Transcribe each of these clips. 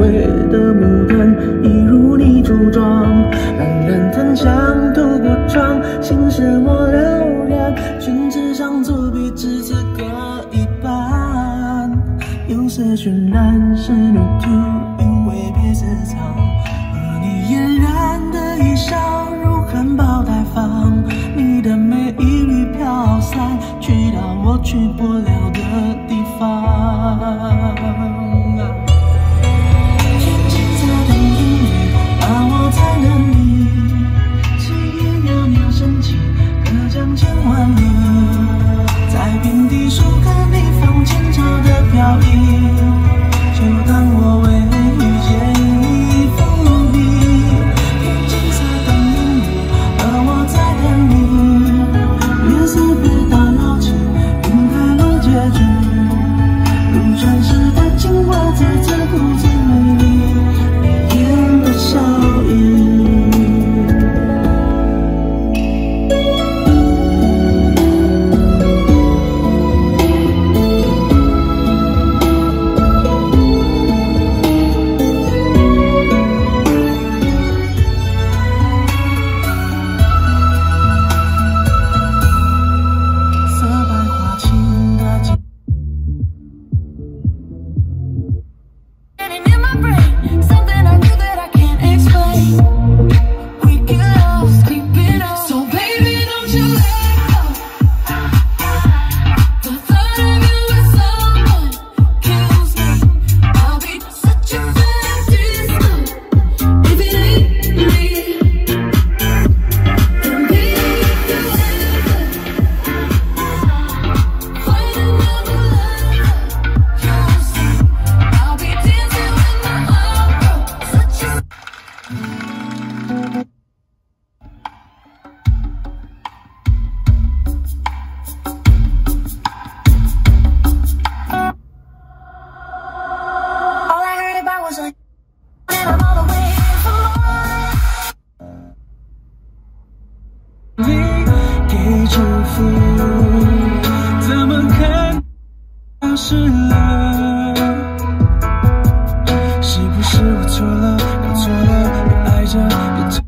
味的牡丹，一如你柱状，冉冉檀香透过窗，心事我了然，宣纸上作笔只此各一半。有些渲染是旅途，因为别私藏，和你嫣然的一笑如含苞待放，你的美一缕飘散，去到我去不了的地方。听金色的音乐，把我在哪里？记忆袅袅升起，隔江千万里，在遍地树根里放前朝的飘逸，就当我为遇见你伏笔。听金色的音乐，把我在哪里？月色被打捞起，晕开了结局，如传世的情话，再次不最美丽，眉眼的笑意。给祝福，怎么看都是了？是不是我错了，搞错了，别爱着，别。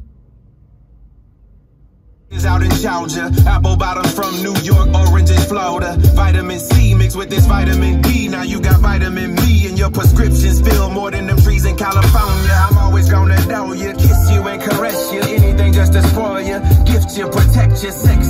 Out in Georgia, apple bottom from New York, oranges Florida. Vitamin C mixed with this vitamin D. Now you got vitamin B and your prescriptions fill more than them trees in California. I'm always gonna know you, kiss you and caress you. Anything just to spoil you, gift you, protect you, sex